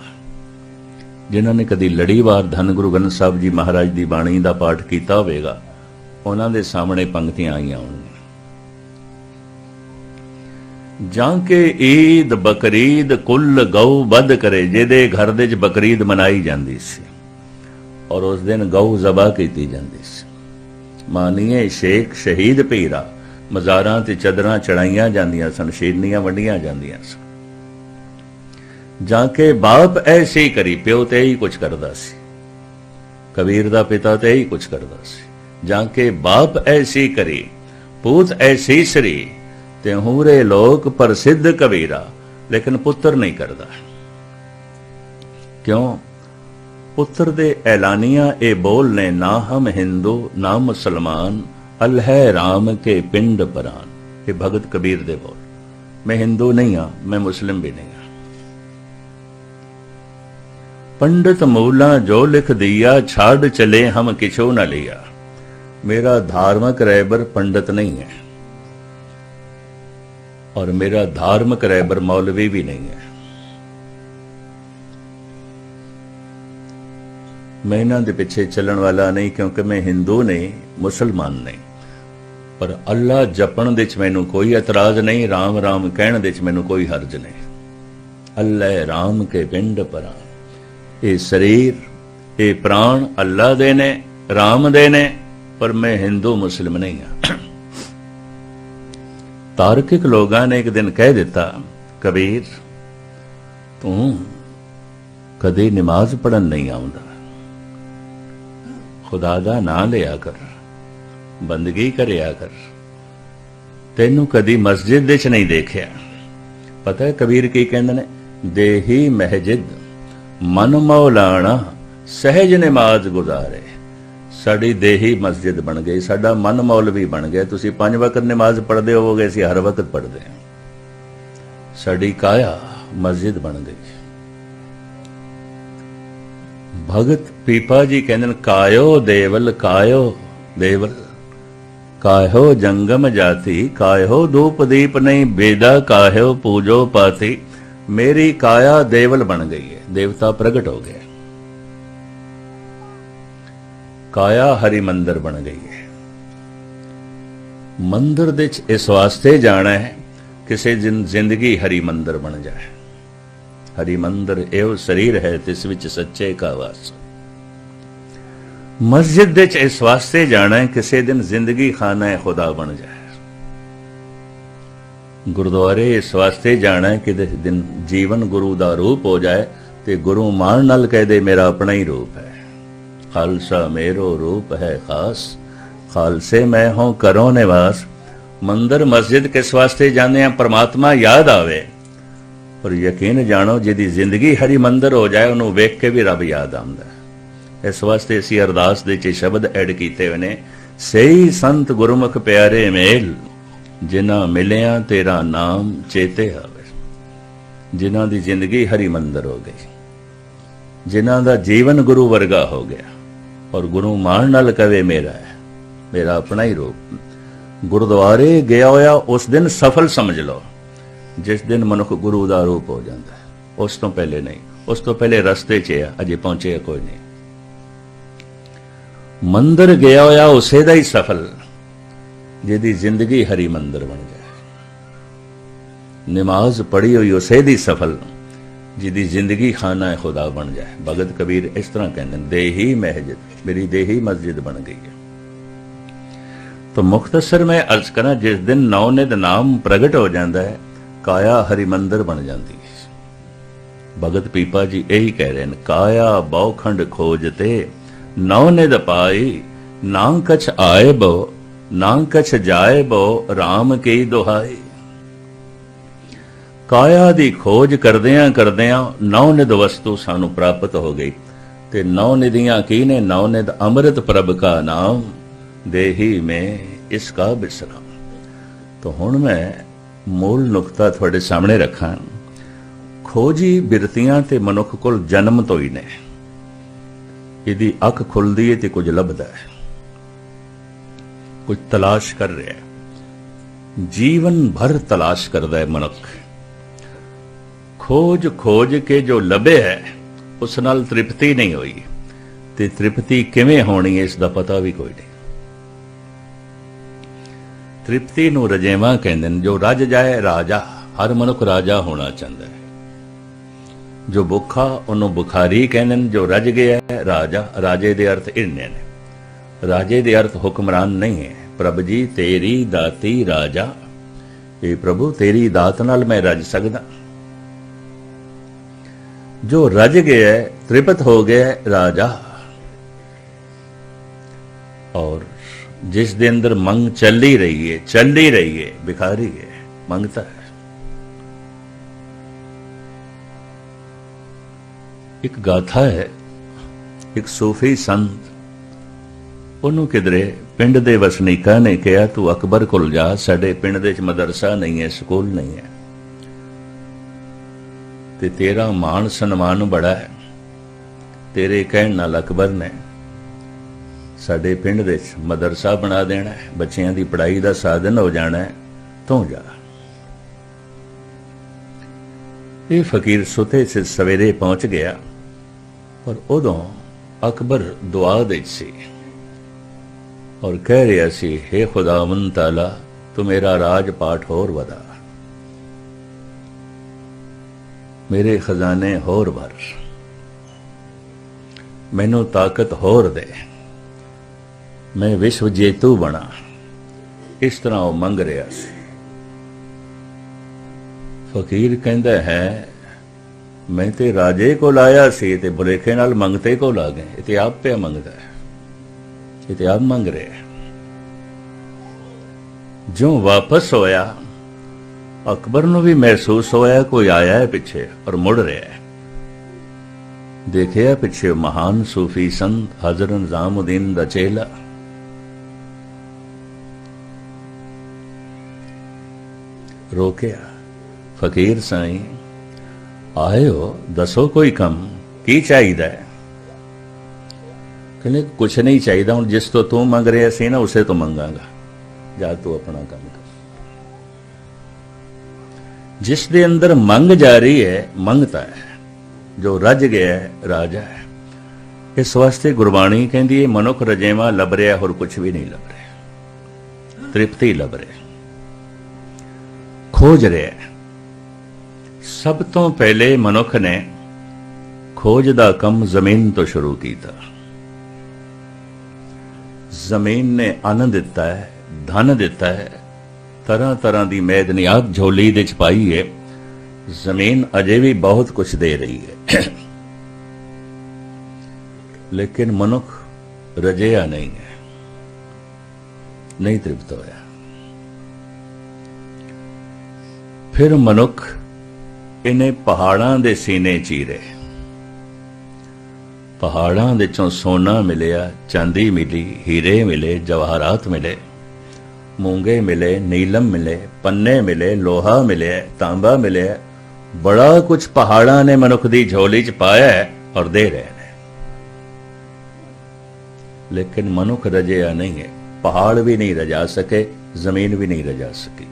जिन्हों ने कदी लड़ीवार धन गुरु ग्रंथ साहब जी महाराज की बाणी का पाठ किया होगा, उन्होंने सामने पंक्तियां आईयां होंगी। जाके ईद बकरीद कुल गौ बद करे, जिहदे घर दे बकरीद मनाई जाती सी और उस दिन गौ जबा की जाती सी। मानिए शेख शहीद पीरा, मज़ारां ते चदरां चढ़ाईयां जांदियां सन, शेरनियां वंडियां जांदियां सन। जाके बाप ऐसे ही करी, प्यो ते ही कुछ करदा सी, कबीर दा पिता ते ही कुछ करदा सी। जाके बाप ऐसी करी पूत ऐसी श्री, तेहूं रे लोक प्रसिद्ध कबीरा। लेकिन पुत्र नहीं करदा, क्यों? पुत्र दे ऐलानिया ए बोल ने, ना हम हिंदू ना मुसलमान, अल्लाह राम के पिंड परान। ये भगत कबीर दे बोल। मैं हिंदू नहीं हाँ, मैं मुस्लिम भी नहीं हाँ। पंडित मूला जो लिख दिया, छाड़ चले हम किछो न लिया। मेरा धार्मिक रहबर पंडित नहीं है और मेरा धार्मिक रहबर मौलवी भी नहीं है। मैं इन्हां दे पिछे चलन वाला नहीं, क्योंकि मैं हिंदू नहीं मुसलमान नहीं। पर अल्लाह जपण दे च मैनू कोई एतराज नहीं, राम राम कहण दे च मैनू कोई हर्ज नहीं। अल्लाह राम के पिंड परान। ये शरीर ये प्राण अल्लाह दे ने, राम दे ने, पर मैं हिंदू मुस्लिम नहीं हाँ। तार्किक लोगों ने एक दिन कह दिता, कबीर तू कदी नमाज पढ़न नहीं आउंदा, खुदा दा नां लिया कर, बंदगी करया कर, तेनू कदी मस्जिद विच नहीं देखिया। पता है कबीर की कहंदे ने, देही महजिद मन मौलाना, सहज नमाज गुजारे। साड़ी देही मस्जिद बन गई, साडा मन मौलवी बन गया। तुसी 5 वक्त नमाज पढ़ते होवोगे, असीं हर वक्त पढ़ते हैं। साड़ी काया मस्जिद बन गई। भगत पीपा जी कहते कायो देवल, कायो देवल, कायो जंगम जाति, कायो धूप दीप नहीं बेदा, कायो पूजो पाती। मेरी काया देवल बन गई है, देवता प्रगट हो गया। काया हरि मंदिर बन गई है। मंदिर दे इस वास्ते जाना है किसी दिन जिंदगी हरि मंदिर बन जाए। हरि मंदिर एवं शरीर है तिस विच सच्चे का वास। मस्जिद दे इस वास्ते जाना है किसी दिन जिंदगी खाना खुदा बन जाए। गुरुद्वारे इस वास्ते जाना है कि दिन जीवन गुरु दा रूप हो जाए, ते गुरु मान नाल कह दे मेरा अपना ही रूप है। खालसा मेरो रूप है खास, खालसे मैं हूं करो निवास। मंदिर मस्जिद किस वास्ते जाने हैं? परमात्मा याद आवे। पर यकीन जानो जिहदी जिंदगी हरि मंदिर हो जाए उन्होंने वेख के भी रब याद आंदा है। इस वास्ते असीं अरदास दे च शब्द ऐड कीते हुए ने, सही संत गुरमुख प्यारे मेल, जिन्हां मिलिया तेरा नाम चेते आवे। जिन्हां दी जिंदगी हरि मंदिर हो गई, जिन्हां दा जीवन गुरु वर्गा हो गया और गुरु मान नाल कवे मेरा है, मेरा अपना ही रूप। गुरुद्वारे गया होया उस दिन सफल समझ लो, जिस दिन मनुख गुरु दा रूप हो जाता है। उस तो पहले नहीं, उस तो पहले रस्ते च है, अजे पहुंचे कोई नहीं। मंदिर गया होया उसे दा ही सफल जिहदी जिंदगी हरि मंदिर बन जाए। नमाज पढ़ी हुई उसे दी सफल जिहदी जिंदगी खाना है खुदा बन जाए। भगत कबीर इस तरह कहते हैं, देही महजिद, मेरी देही मस्जिद बन गई है। तो मुख्तसर में अर्ज करा, जिस दिन नौनिध नाम प्रगट हो जाता है, काया हरि मंदिर बन जाती है। भगत पीपा जी यही कह रहे हैं, काया बौखंड खोजते नौनिध पाई, ना कछ आए बो ना कछ जाए बो, राम की दुहाई। काया दी खोज करदियां करदियां नौनिध वस्तु सानू प्राप्त हो गई। ते नौनिधियां की ने? नौनिध अमृत प्रभ का नाम, देही में इसका विश्राम। तो हुण मैं मूल नुकता थोड़े सामने रखा। खोजी बिरतियां ते मनुख कोल जन्म तो ही ने। इहदी अख खुलदी है ते कुछ लभदा है, कुछ तलाश कर रहा है। जीवन भर तलाश करता है मनुख। खोज खोज के जो लभे है उस नाल तृप्ति नहीं हुई, ते तृप्ति किवें होनी है इसका पता भी कोई नहीं। तृप्ति नूं रजेवा कहंदे ने। जो रज जाए राजा, हर मनुख राजा होना चाहता है। जो भुखा उन्होंने बुखारी कहंदे ने। जो रज गया है राजा। राजे दे अर्थ इन्ने ने। राजे दे अर्थ हुक्मरान नहीं है। प्रभु जी तेरी दाती राजा, ये प्रभु तेरी दात नाल मैं रज सकदा। जो रज गया है, तृप्त हो गया है राजा। और जिस दे अंदर मंग चल ही रही है, भिखारी है, मंगता है। एक गाथा है, एक सूफी संत, ਉਹਨੂੰ किधरे पिंड दे वसनीका ने कहा तू अकबर कोल जा, साडे पिंड दे च मदरसा नहीं है, स्कूल नहीं है, ते तेरा मान सन्मान बड़ा है, तेरे कहण नाल अकबर ने साडे पिंड दे च मदरसा बना देना है, बच्चियां दी पढ़ाई दा साधन हो जाना है, तू जा। ये फकीर सुते से सवेरे पहुंच गया, पर उदों अकबर दुआ दे सी और कह रहा सी, हे खुदावन ताला तू मेरा राज पाठ होर वधा, मेरे खजाने होर भर, मैनू ताकत होर दे, मैं विश्व जेतू बना। इस तरह वो मंग रहा सी। फकीर कहंदा है मैं ते राजे को लाया सी ते बुलेखे नाल मंगते को ला गए। ये ते आप पे मंगदा है, ये ते आप मंग रहे हैं। जो वापस होया अकबर नूं भी महसूस होया कोई आया है पीछे और मुड़ रहा है। देखिया पीछे महान सूफी संत हजरत निजामुद्दीन दा चेला। रोकिया, फकीर साईं आए हो, दसो कोई कम की चाहिदा है। कहने कुछ नहीं चाहिए, हूँ जिस तो तू मंग रहा सी ना उसे तो मंगांगा, जा तू अपना काम कर। जिस दे अंदर मंग जा रही है मंगता है, जो रज गया है राजा है। इस वास्ते गुरबाणी कहती है मनुख रजेवा लभ रहा और कुछ भी नहीं लभ रहा, तृप्ति लभ रहा, खोज रहा है। सब तो पहले मनुख ने खोज दा कम जमीन तो शुरू किया। जमीन ने अन्न दिता है, धन दिता है, तरह तरह की मैदनियात झोली दे च पाई है। जमीन अजे भी बहुत कुछ दे रही है, लेकिन मनुख रजेया नहीं है, नहीं तृप्त होया। फिर मनुख इन्हें पहाड़ां दे सीने चीरे। पहाड़ां दे चों सोना मिलिया, चांदी मिली, हीरे मिले, जवाहरात मिले, मूंगे मिले, नीलम मिले, पन्ने मिले, लोहा मिले, तांबा मिले, बड़ा कुछ पहाड़ां ने मनुख दी झोली च पाया है और दे रहे हैं। लेकिन मनुख रजया नहीं है। पहाड़ भी नहीं रजा सके, जमीन भी नहीं रजा सकी।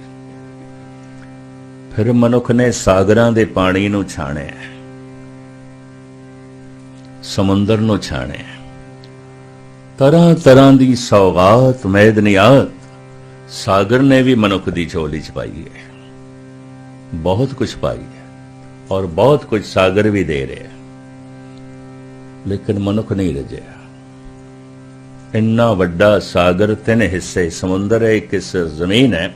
फिर मनुख ने सागरां दे पानी नूं छाणिया, समुंदर नूं छाणिया, तरह तरह की सौगात मैदनियात सागर ने भी मनुख की झोली च पाई है। बहुत कुछ पाई है और बहुत कुछ सागर भी दे रहे हैं, लेकिन मनुख नहीं रजया। इन्ना वड्डा सागर, 3 हिस्से समुंदर है, 1 हिस्सा जमीन है।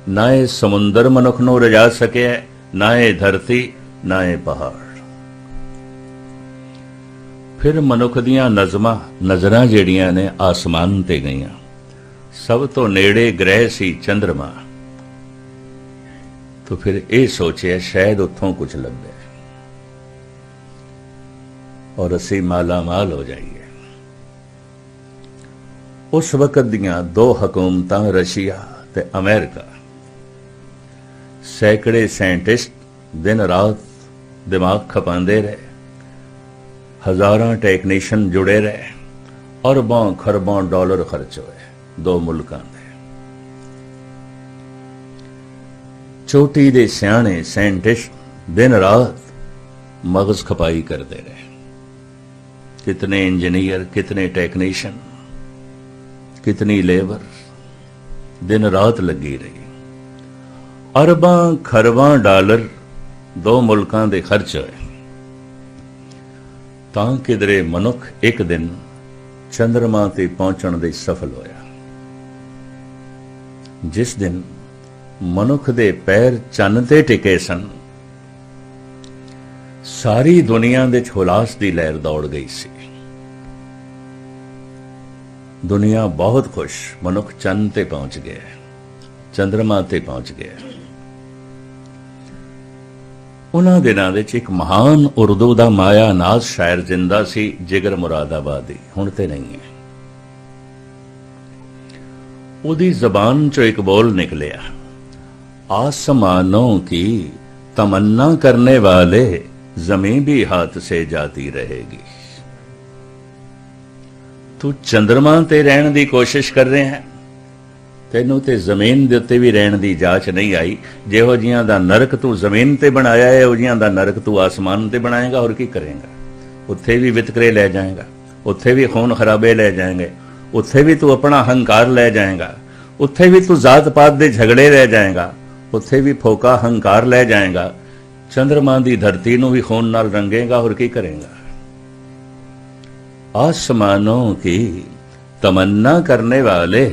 ना ये समुंदर मनुख नूं रजा सके, ना ये धरती, ना ये पहाड़। फिर मनुख दियां नज़मां नज़रां जिहड़ियां ने आसमान ते गईयां। सब तो नेड़े ग्रह सी चंद्रमा। तो फिर ये सोचिया शायद उत्थों कुछ लभे और असी माला माल हो जाइए। उस वक्त दियां 2 हुकूमतां रशिया ते अमेरिका, सैकड़े साइंटिस्ट दिन रात दिमाग खपाते रहे, हजारां टैक्नीशियन जुड़े रहे, अरबां खरबां डॉलर खर्च होए दो मुल्कां दे। चोटी दे सियाणे साइंटिस्ट दिन रात मगज खपाई करते रहे। कितने इंजीनियर, कितने टेक्नीशियन, कितनी लेबर दिन रात लगी रही। अरबां खरबां डॉलर दो मुल्कां दे खर्च होए तां किधरे मनुख एक दिन चंद्रमा ते पहुंचण दे सफल होया। जिस दिन मनुख दे पैर चंद ते टिके सन, सारी दुनिया दे हुलास दी लहर दौड़ गई सी। दुनिया बहुत खुश, मनुख चंद ते पहुंच गया, चंद्रमा ते पहुंच गया। उन्हां दिनां दे एक महान उर्दू दा माया नाज शायर जिंदा सी, जिगर मुरादाबादी, हुण ते नहीं है। उदी जबान चो एक बोल निकलिया, आसमानों की तमन्ना करने वाले जमीन भी हाथ से जाती रहेगी। तू चंद्रमा ते रहन दी कोशिश कर रहे हैं, तेनू ते जमीन दे उत्ते भी रहन दी जाच नहीं आई। जिहो जिहां दा नरक तू जमीन ते बनाया है, उहो जिहां दा नरक तू आसमान ते बनाएगा। और की करेगा? उत्थे भी वितकरे ले जाएगा, उत्थे भी खून खराबे ले जाएंगे, उत्थे भी तू अपना हंकार ले जाएगा, उत्थे भी तू जात पात दे झगड़े ले जाएगा, उत्थे भी फोका हंकार ले जाएगा। चंद्रमा दी धरती नू भी खून नाल रंगेगा। और की करेगा? आसमानों की तमन्ना करने वाले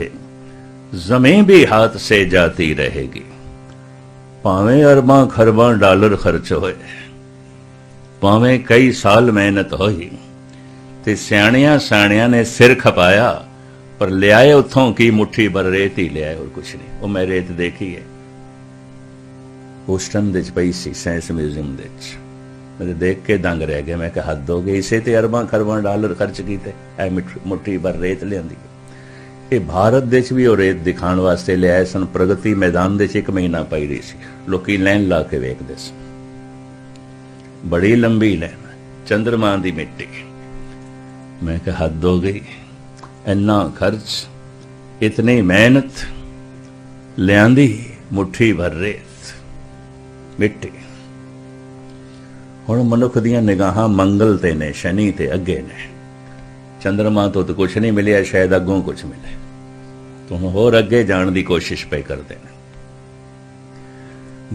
जमीन भी हाथ से जाती रहेगी। पावें अरबां खरबां डॉलर खर्च होए, पावें कई साल मेहनत होई, ते सियाणियां साणियां ने सिर खपाया, पर लियाए उथों की मुट्ठी भर रेत ही लियाए, और कुछ नहीं। वो मैं रेत देखी है, ह्यूस्टन दे पई सी साइंस म्यूजियम दे। मैं देख के दंग रह गया। मैं हद हो गई, इसे ते अरबां खरबां डॉलर खर्च कीते, ऐ मुट्ठी भर रेत लियांदी। ये भारत देश भी वो रेत दिखाण वास्ते लियाए सन। प्रगति मैदान दे एक महीना पई रही सी, लोकी लैन ला के वेखदे सन, बड़ी लंबी लैन, चंद्रमा दी मिट्टी। मैं हद हो गई, इन्ना खर्च, इतनी मेहनत, लियांदी मुट्ठी भर रेत मिट्टी। हुण मनुख दियां निगाहां मंगल ते ने, शनि ते अगे ने। चंद्रमा तो कुछ नहीं मिलिया, शायद अगों कुछ मिले, तो होर अगे जाण दी कोशिश पे करते हैं।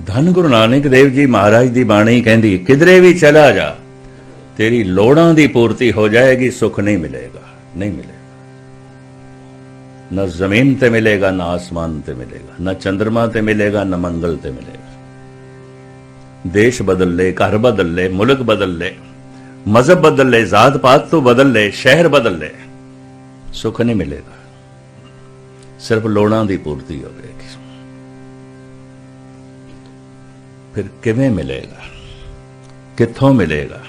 धन गुरु नानक देव जी महाराज दी बाणी कहंदी, किधरे भी चला जा, तेरी लोड़ां दी पूर्ति हो जाएगी, सुख नहीं मिलेगा, नहीं मिलेगा। न जमीन ते मिलेगा, न आसमान ते मिलेगा, न चंद्रमा ते मिलेगा, न मंगल ते मिलेगा। देश बदल ले, घर बदल ले, मुल्क बदल ले, मजहब बदल ले, जात पात तो बदल ले, शहर बदल ले, सुख नहीं मिलेगा। सिर्फ लोड़ां दी पूर्ति हो जाएगी। फिर किवें मिलेगा, कित्थों मिलेगा?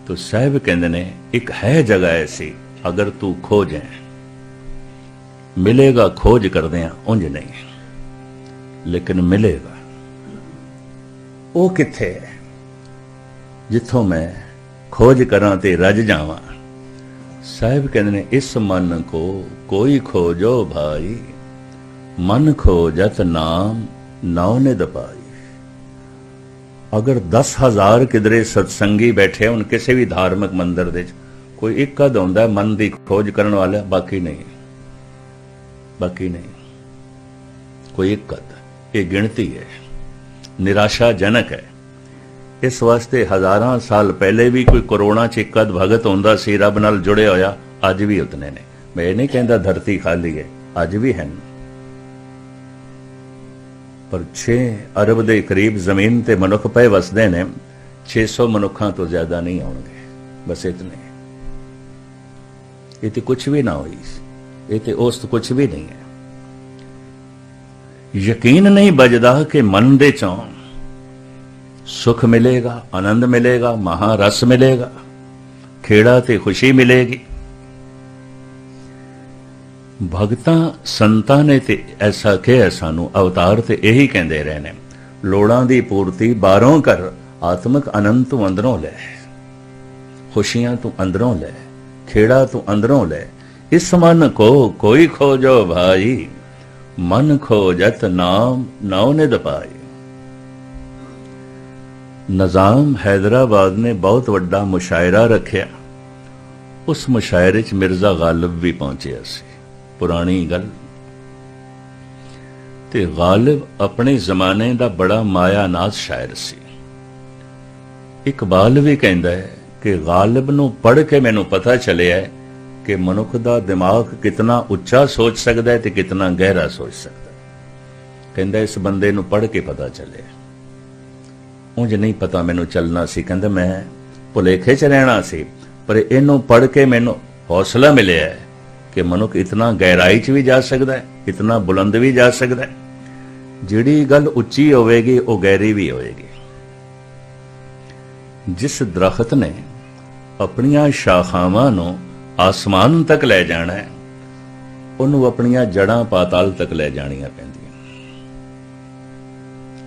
तो साहिब कहंदे ने, एक है जगह ऐसी, अगर तू खोजें मिलेगा। खोज करदे आ उंज नहीं, लेकिन मिलेगा। वो कित्थे है जिथों मैं खोज करां ते रज जावां? साहिब कहंदे ने, इस मन को कोई खोजो भाई, मन खोजत नाम नौ निध पाई। अगर 10,000 किधरे सत्संगी बैठे उन किसी भी धार्मिक मंदिर दे, कोई एक कद होंदा है मन की खोज करने वाला, बाकी नहीं, बाकी नहीं, कोई एक कद। ये गिनती है, निराशाजनक है। इस वास्ते हजारां साल पहले भी कोई कोरोना च एक कद भगत होंदा सी, रब नाल जुड़े होया, अज भी उतने ने। मैं नहीं कहता धरती खाली है, अज भी है, पर 6 अरब के करीब जमीन ते मनुख पे वसदे ने। 600 मनुखों तो ज्यादा नहीं आउणगे, बस इतने। ये तो कुछ भी ना हुई, ये तो औसत कुछ भी नहीं है। यकीन नहीं बजदा कि मन दे चों सुख मिलेगा, आनंद मिलेगा, महारस मिलेगा, खेड़ा ते खुशी मिलेगी। भगतां संतां ने ते ऐसा कहा सानू, अवतार ते यही कहते रहे ने, लोड़ां दी पूर्ति बारों कर, आत्मिक आनंद तू अंदरों लै, खुशियां तू अंदरों लै, खेड़ा तू अंदरों लै। इस मन को कोई खोजो भाई, मन खोजत नाम नौ निध पाई। निजाम हैदराबाद ने बहुत वड्डा मुशायरा रखिया। उस मुशायरे च मिर्जा गालिब भी पहुंचिया सी। पुरानी गल ते गालिब अपने जमाने का बड़ा मायानाज शायर सी। इकबाल भी कहता है कि गालिब नूं पढ़ के मैनूं पता चलिया है कि मनुख दा दिमाग कितना उच्चा सोच सकता है ते कितना गहरा सोच सकता है। कहता इस बंदे नूं पढ़ के पता चले, उंज नहीं पता मैनूं चलना सी। कहता मैं भुलेखे च रहना सी, पर इनू पढ़ के मैनू हौसला मिले है कि मनुख इतना गहराई च भी जा सकता है, इतना बुलंद भी जा सकता है। जिहड़ी गल उच्ची होवेगी वो गहरी भी होएगी। जिस दरख्त ने अपनियां शाखावां नूं आसमान तक ले जाना है, उन्होंने अपनियां जड़ां पाताल तक ले जानियां पैंदियां।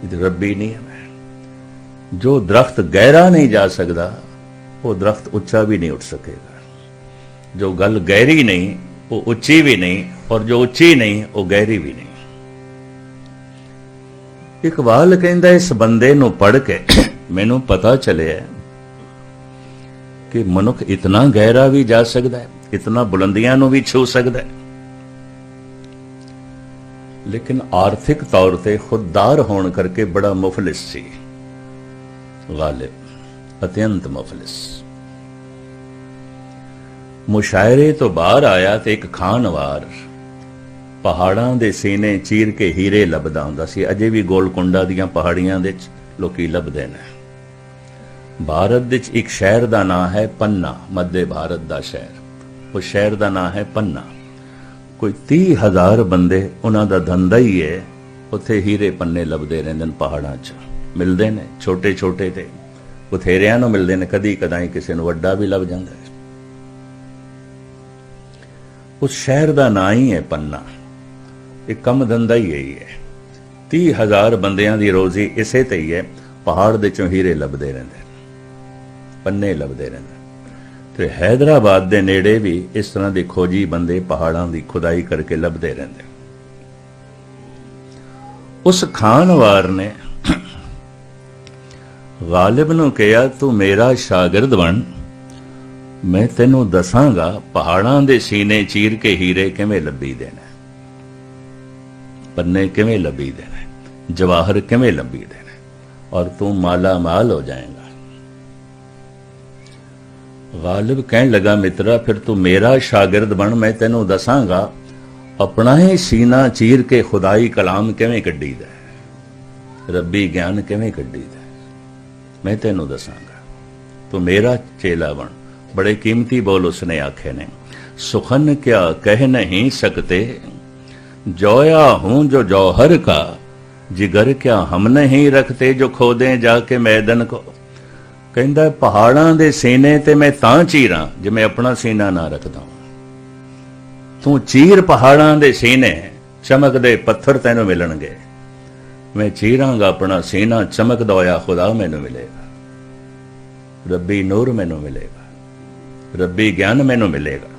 ये रब्बी नियम है। जो दरख्त गहरा नहीं जा सकता वो दरख्त उच्चा भी नहीं उठ सकेगा। जो गल गहरी नहीं वो उच्ची भी नहीं, और जो उच्ची नहीं वो गहरी भी नहीं। इकबाल कहता इस बंदे नूं पढ़ के मैनू पता चले कि मनुख इतना गहरा भी जा सकता है, इतना बुलंदियां नूं भी छू सकता है। लेकिन आर्थिक तौर पर खुददार होने करके बड़ा मुफलिस सी गालिब, अत्यंत मुफलिस। मुशायरे तो बाहर आया तो एक खानवार पहाड़ां दे सीने चीर के हीरे लभदा हुंदा सी। अजे भी गोलकुंडा दीयां पहाड़ियां दे लोकी लभदे ने। भारत दे एक शहर दा नाम है पन्ना, मध्य भारत दा शहर। उस शहर दा नाम है पन्ना। कोई 30,000 बंदे उन्हां दा धंधा ही है, उत्थे हीरे पन्ने लभदे रहिंदे ने। पहाड़ां च मिलदे ने, छोटे छोटे ते बथेरियां नूं मिलदे ने, कदी कदाई किसी नूं वड्डा भी लभ जांदा है। उस शहर का नाम ही है पन्ना। एक कम धंधा ही यही है। 30,000 बंदियां दी रोजी इसे ते ही है। पहाड़ दे चों हीरे लभदे रहिंदे, पन्ने लभदे रहिंदे। ते हैदराबाद दे नेड़े भी इस तरह के खोजी बंदे पहाड़ां दी खुदाई करके लभदे रहिंदे। उस खानवार ने गालिब नूं कहा तू मेरा शागिर्द बन, मैं तेनों दसांगा पहाड़ां दे सीने चीर के हीरे किवें लभी देने, पन्ने किवें लभी देने, जवाहर किवें लभी देने, और तू माला माल हो जाएगा। गालिब कहने लगा मित्रा फिर तू मेरा शागिर्द बन, मैं तेनों दसांगा अपना ही सीना चीर के खुदाई कलाम किवें कड्डी दा, रब्बी ज्ञान किवें कड्डी दा, मैं तेनों दसांगा। तू मेरा चेला बन। बड़े कीमती बोल उसने आखे ने। सुखन क्या कह नहीं सकते, जोया हूं जो जौहर का, जिगर क्या हम नहीं रखते, जो खोदे जाके मैदन को। कहंदा पहाड़ां दे सीने ते मैं तां चीरां जे मैं अपना सीना ना रखदा। तू चीर पहाड़ां दे सीने, चमकदे पत्थर तैनूं मिलणगे। मैं चीरांगा अपना सीना, चमकदा होया खुदा मैनूं मिलेगा, रब्बी नूर मैनूं मिलेगा, रब्बी ज्ञान मैनूं मिलेगा।